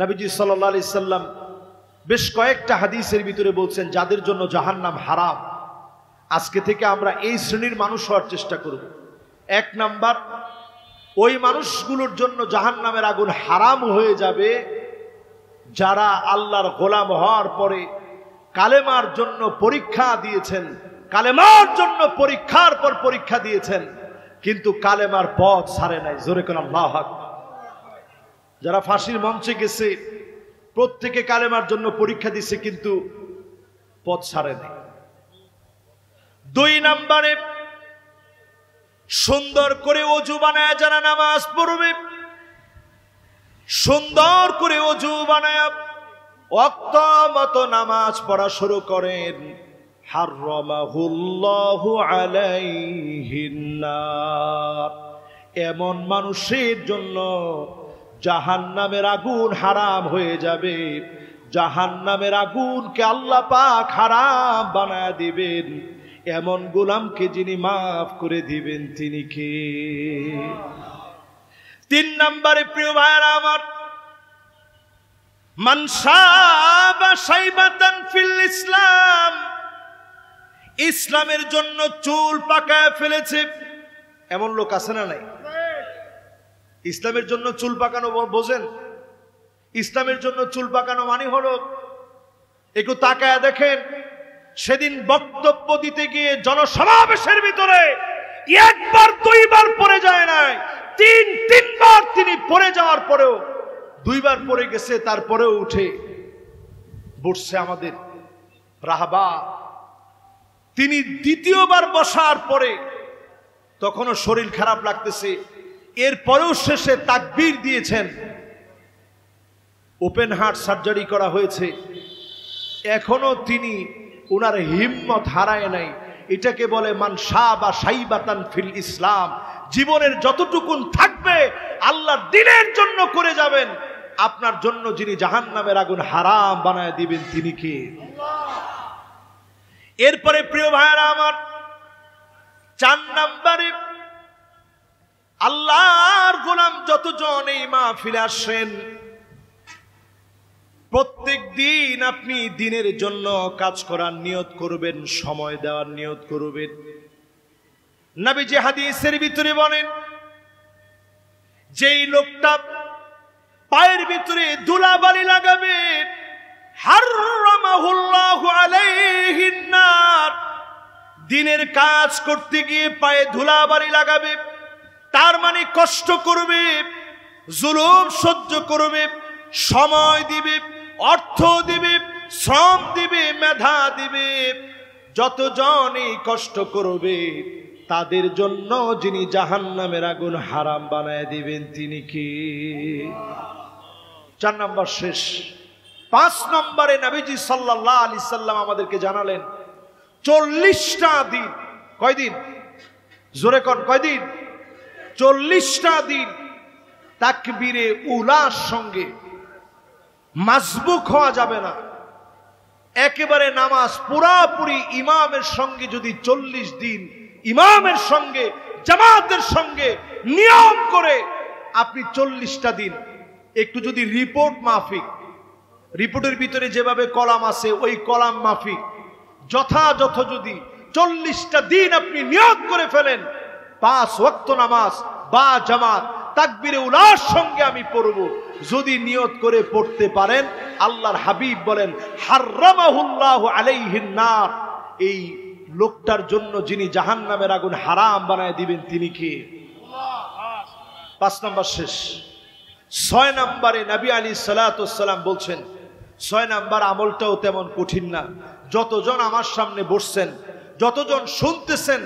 নবীজি সাল্লাল্লাহু আলাইহি সাল্লাম বেশ কয়েকটা হাদিসের ভিতরে বলছেন যাদের জন্য জাহান্নাম হারাম। আজকে থেকে আমরা এই শ্রেণীর মানুষ হওয়ার চেষ্টা করব। এক নাম্বার, ওই মানুষগুলোর জন্য জাহান্নামের আগুন হারাম হয়ে যাবে যারা আল্লাহর গোলাম হওয়ার পরে কালেমার জন্য পরীক্ষা দিয়েছেন, কালেমার জন্য পরীক্ষার পর পরীক্ষা দিয়েছেন কিন্তু কালেমার পথ ছাড়ে নাই। জোরে কোন আল্লাহু আকবার। যারা ফাঁসির মঞ্চে গেছে প্রত্যেকে কালেমার জন্য পরীক্ষা দিছে কিন্তু পথ ছাড়ে নাই। দুই নম্বরে, সুন্দর করে ওযু বানায় যারা নামাজ পড়বে, সুন্দর করে ওযু বানায় ওয়াক্ত মতো নামাজ পড়া শুরু করেন, হারামাহুল্লাহু আলাইহিন নার, এমন মানুষের জন্য জাহান্নামের আগুন হারাম হয়ে যাবে। জাহান্নামের আগুনকে আল্লাহ পাক হারাম বানায় দিবেন। এমন গোলামকে যিনি মাফ করে দিবেন তিনি কে? তিন নম্বরে প্রিয় ভাইরা আমার, মান শাবা শাইবাতান ফিল ইসলাম, ইসলামের জন্য চুল পাকায় ফেলেছে এমন লোক আছে না নাই? ইসলামের জন্য চুল পাকানো বোঝেন? ইসলামের জন্য চুল পাকানো মানে হলো, একটু তাকায় দেখেন, সেদিন বক্তব্য দিতে গিয়ে জনসমাবেশের ভিতরে একবার দুইবার পড়ে যায় নাই, তিনবার তিনি পড়ে যাওয়ার পরেও, দুইবার পড়ে গেছে তারপরেও উঠে বসছে আমাদের রাহবা। তিনি দ্বিতীয়বার বসার পরে তখনও শরীর খারাপ লাগতেছে, এরপরেও শেষে তাকবীর দিয়েছেন। ওপেন হার্ট সার্জারি করা হয়েছে, এখনো তিনি ওনার হিম্মত হারায় নাই। এটাকে বলে মান শাবা শাইবাতান ফিল ইসলাম। জীবনের যতটুকুন থাকবে আল্লাহর দ্বীনের জন্য করে যাবেন। আপনার জন্য যিনি জাহান্নামের আগুন হারাম বানায় দিবেন তিনি কে? এরপরে প্রিয় ভাইরা আমার, 4 নম্বরে, আল্লাহর গোলাম যতজন এই মাহফিলে আসেন প্রত্যেক দিন আপনি দিনের জন্য কাজ করার নিয়ত করবেন, সময় দেওয়ার নিয়ত করবেন। নবীজি হাদিসের ভিতরে বলেন, যেই লোকটা পায়ের ভিতরে ধুলাবালি লাগাবে, হারামাহুল্লাহু আলাইহিন নার, দিনের কাজ করতে গিয়ে পায়ে ধুলাবালি লাগাবে, তার মানে কষ্ট করবে, জুলুম সহ্য করবে, সময় দিবে, অর্থ দিবে, শ্রম দিবে, মেধা দিবে। যতজন এই কষ্ট করবে তাদের জন্য যিনি জাহান্নামের আগুন হারাম বানায় দিবেন তিনি কি? 4 নম্বর শেষ। 5 নম্বরে নবীজি সাল্লাল্লাহু আলাইহি সাল্লাম আমাদেরকে জানালেন 40টা দিন। কয়দিন? জোরে কোন কয়দিন? 40টা দিন তাকবীরে উলার সঙ্গে মাসবুক হওয়া যাবে না। একেবারে নামাজ পুরাপুরি ইমামের সঙ্গে যদি 40 দিন ইমামের সঙ্গে জামাতের সঙ্গে নিয়ম করে আপনি 40টা দিন একটু যদি রিপোর্ট মাফিক, রিপোর্টের ভিতরে যেভাবে কলাম আছে ওই কলাম মাফিক যথাযথ যদি 40টা দিন আপনি নিয়ত করে ফেলেন 5 ওয়াক্ত নামাজ বা জামাত তাকবীরে উলার সঙ্গে আমি পড়ব, যদি নিয়ত করে পড়তে পারেন, আল্লাহর হাবিব বলেন হারামাহুল্লাহু আলাইহিন নার, এই লোকটার জন্য যিনি জাহান্নামের আগুন হারাম বানায় দিবেন তিনি কে? 5 নম্বর শেষ। 6 নম্বরে নবী আলাইহিস সালাতু ওয়াস সালাম বলছেন, 6 নম্বর আমলটাও তেমন কঠিন না। যতজন আমার সামনে বসছেন, যতজন শুনতেছেন,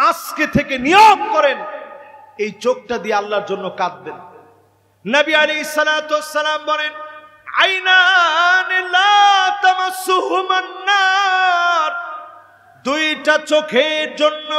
আজকে থেকে নিয়ম করেন এই চোখটা দিয়ে আল্লাহর জন্য কাঁদবেন। নবী আলাইহিস সালাতু ওয়াস সালাম বলেন, আইনান লা তামাসসুহুমান নার, 2টা চোখের জন্য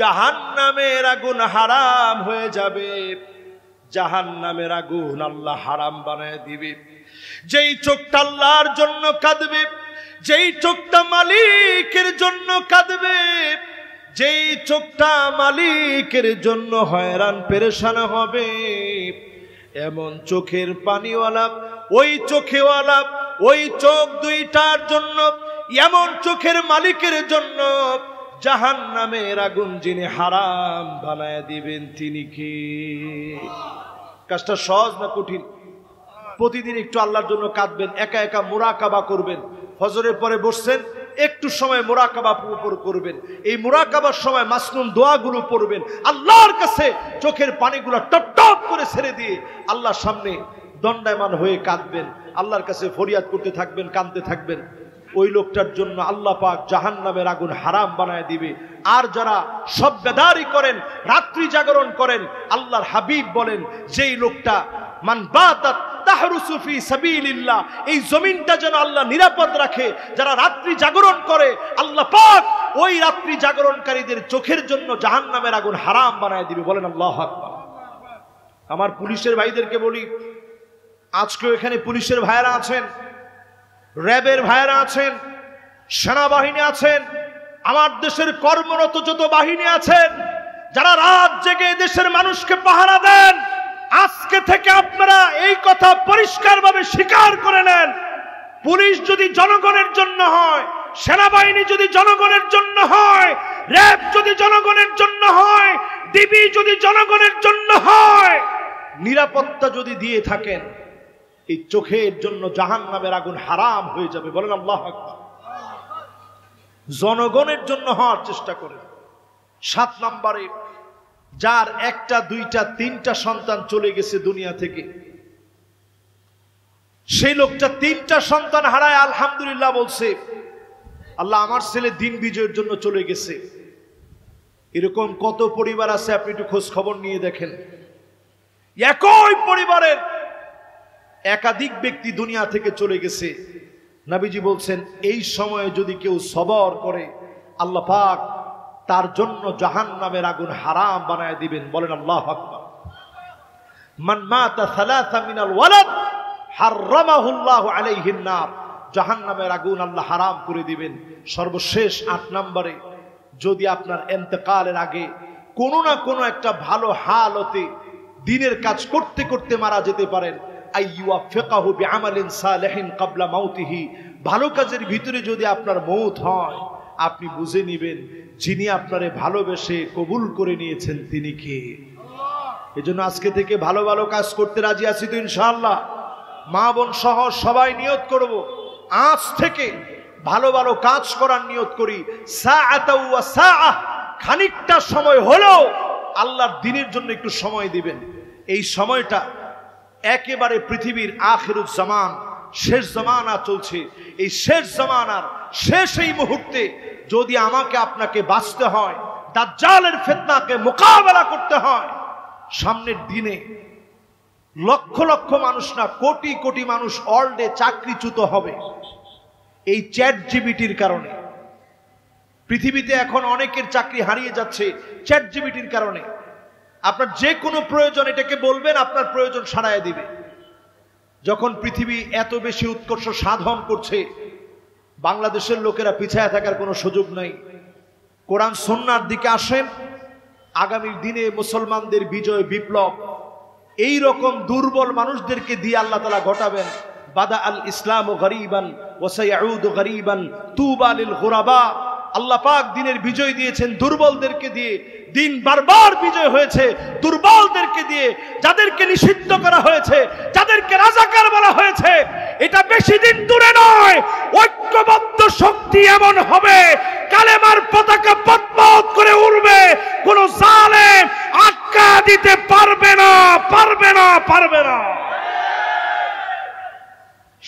জাহান্নামের আগুন হারাম হয়ে যাবে। জাহান্নামের আগুন আল্লাহ হারাম বানায় দিবে। যেই চোখটা আল্লাহর জন্য কাঁদবে, যেই চোখটা মালিকের জন্য কাঁদবে, যেই চোখটা মালিকের জন্য হয়রান পেরেশান হবে, এমন চোখের পানিওয়ালা ওই চোখেওয়ালা ওই চোখ দুইটার জন্য, এমন চোখের মালিকের জন্য জাহান্নামের আগুন যিনি হারাম বানায় দিবেন তিনি কে? কাজটা সহজ না কঠিন? প্রতিদিন একটু আল্লাহর জন্য কাঁদবেন, একা একা মুরাকাবা করবেন। ফজরের পরে বসছেন, একটু সময় মুরাকাবা করবেন। এই মুরাকাবার সময় মাসনুন দোয়াগুলো পড়বেন, আল্লাহর কাছে চোখের পানিগুলো টপ টপ করে ছেড়ে দিয়ে আল্লাহর সামনে দণ্ডায়মান হয়ে কাঁদবেন, আল্লাহর কাছে ফরিয়াদ করতে থাকবেন, কাঁদতে থাকবেন। ওই লোকটার জন্য আল্লাহ পাক জাহান্নামের আগুন হারাম বানায় দিবে। আর যারা শব্দাদারি করেন, রাত্রি জাগরণ করেন, আল্লাহর হাবিব বলেন যেই লোকটা মান বাতাত তাহরুসু ফি সাবিলিল্লাহ, এই জমিনটা যেন আল্লাহ নিরাপদ রাখে, যারা রাত্রি জাগরণ করে আল্লাহ পাক ওই রাত্রি জাগরণকারীদের চোখের জন্য জাহান্নামের আগুন হারাম বানায় দিবে। বলেন আল্লাহু আকবার। আমার পুলিশের ভাইদেরকে বলি, আজকেও এখানে পুলিশের ভাইরা আছেন, র্যাবের ভাইরা আছেন, সেনাবাহিনী আছেন, আমার দেশের কর্মরত যত বাহিনী আছেন, যারা রাত জেগে দেশের মানুষকে পাহারা দেন, আজকে থেকে আপনারা এই কথা পরিষ্কারভাবে স্বীকার করে নেন, পুলিশ যদি জনগণের জন্য হয়, সেনাবাহিনী যদি জনগণের জন্য হয়, র্যাব যদি জনগণের জন্য হয়, ডিবি যদি জনগণের জন্য হয়, নিরাপত্তা যদি দিয়ে থাকেন, এই চোখের জন্য জাহান্নামের আগুন হারাম হয়ে যাবে। বলেন আল্লাহু আকবার। জনগণের জন্য হওয়ার চেষ্টা করেন। 7 নম্বরে, যার একটা দুইটা তিনটা সন্তান চলে গেছে দুনিয়া থেকে, সেই লোকটা 3টা সন্তান হারায় আলহামদুলিল্লাহ বলছে, আল্লাহ আমার ছেলে দিন বিজয়ের জন্য চলে গেছে। এরকম কত পরিবার আছে আপনি একটু খোঁজ খবর নিয়ে দেখেন। একই পরিবারের একাধিক ব্যক্তি দুনিয়া থেকে চলে গেছে। নবীজি বলছেন এই সময়ে যদি কেউ সবর করে আল্লাহ পাক তার জন্য জাহান্নামের আগুন হারাম বানায় দিবেন। বলেন আল্লাহু আকবার। মান মাতা সালাসা মিনাল ওয়ালাদ হারামাহুল্লাহু আলাইহিন নার, জাহান্নামের আগুন আল্লাহ হারাম করে দিবেন। সর্বশেষ 8 নম্বরে, যদি আপনার ইন্তেকালের আগে কোনো না কোনো একটা ভালো হালতে দিনের কাজ করতে করতে মারা যেতে পারেন, আইয়ুয়াফিকাহু বিআমালিন সালিহিন ক্বাবলা মাউতিহি, ভালো কাজের ভিতরে যদি আপনার মওত হয়, আপনি বুঝে নেবেন যিনি আপনারে ভালোবেসে কবুল করে নিয়েছেন তিনি কে। এজন্য আজকে থেকে ভালো ভালো কাজ করতে রাজি আছি তো ইনশাআল্লাহ। মা বোন সহ সবাই নিয়ত করব, আজ থেকে ভালো ভালো কাজ করার নিয়ত করি। সাআতা ওয়া সাআ, খানিকটা সময় হলেও আল্লাহর দ্বীনের জন্য একটু সময় দিবেন। এই সময়টা একেবারে পৃথিবীর আখিরুজ জামান, শেষ জামানা চলছে। এই শেষ জামানার শেষ এই মুহূর্তে যদি আমাকে আপনাকে বাঁচতে হয়, দাজ্জালের ফিতনাকে মোকাবেলা করতে হয়, সামনের দিনে লক্ষ লক্ষ মানুষ না কোটি কোটি মানুষ অল ডে চাকরিচ্যুত হবে এই চ্যাট জিপিটির কারণে। পৃথিবীতে এখন অনেকের চাকরি হারিয়ে যাচ্ছে চ্যাট জিপিটির কারণে। আপনার যে কোনো প্রয়োজন এটাকে বলবেন, আপনার প্রয়োজন সারায় দিবে। যখন পৃথিবী এত বেশি উৎকর্ষ সাধন করছে, বাংলাদেশের লোকেরা পিছায় থাকার কোনো সুযোগ নাই। কোরআন সুন্নাহর দিকে আসেন, আগামী দিনে মুসলমানদের বিজয় বিপ্লব এই রকম দুর্বল মানুষদেরকে দিয়ে আল্লাহ তাআলা ঘটাবেন। বাদা আল ইসলামু গরীবান ওয়া সায়াউদু গরীবান তুবা লিল গুরাবা। আল্লাহ পাক দিনের বিজয় দিয়েছেন দুর্বলদেরকে দিয়ে, দিন বারবার বিজয় হয়েছে দুর্বলদেরকে দিয়ে। যাদেরকে নিষিদ্ধ করা হয়েছে, যাদেরকে রাজাকার বলা হয়েছে, এটা বেশি দিন দূরে নয়। ঐক্যবদ্ধ শক্তি এমন হবে, কালেমার পতাকা পতপত করে উড়বে, কোন জালেম আটকা দিতে পারবে না, পারবে না, পারবে না।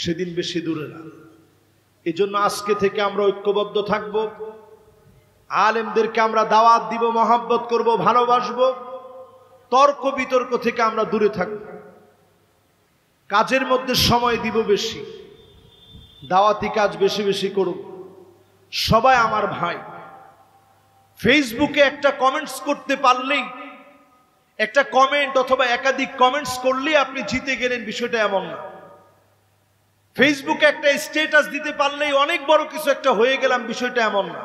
সেদিন বেশি দূরে না। এজন্য আজকে থেকে আমরা ঐক্যবদ্ধ থাকব, আলেমদেরকে আমরা দাওয়াত দিব, মহব্বত করব, ভালোবাসবো। তর্ক বিতর্ক থেকে আমরা দূরে থাকব, কাজের মধ্যে সময় দিব বেশি, দাওয়াতি কাজ বেশি বেশি করব। সবাই আমার ভাই। ফেসবুকে একটা কমেন্টস করতে পারলেই, একটা কমেন্ট অথবা একাধিক কমেন্টস করলেই আপনি জিতে গেলেন, বিষয়টা এমন না। ফেসবুকে একটা স্ট্যাটাস দিতে পারলেই অনেক বড় কিছু একটা হয়ে গেলাম, বিষয়টা এমন না।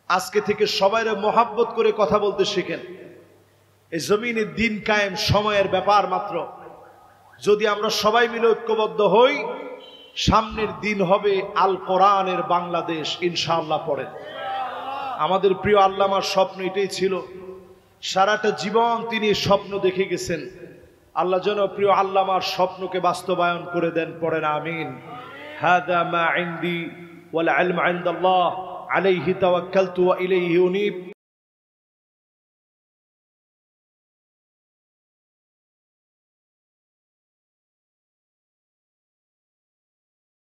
আজকে থেকে সবাইরে মহাব্বত করে কথা বলতে শিখেন। এই জমিনে দিন কায়েম সময়ের ব্যাপার মাত্র। যদি আমরা সবাই মিলে ঐক্যবদ্ধ হই, সামনের দিন হবে আল কোরআনের বাংলাদেশ ইনশাআল্লাহ। পড়েন। আমাদের প্রিয় আল্লামার স্বপ্ন এটাই ছিল, সারাটা জীবন তিনি স্বপ্ন দেখে গেছেন। আল্লাহ যেন প্রিয় আল্লামার স্বপ্নকে বাস্তবায়ন করে দেন। পড়েন আমিন। হাদা মা ইনদি ওয়াল ইলমু ইনদাল্লাহ আলাইহি তাওয়াক্কালতু ওয়া ইলাইহি উনীব।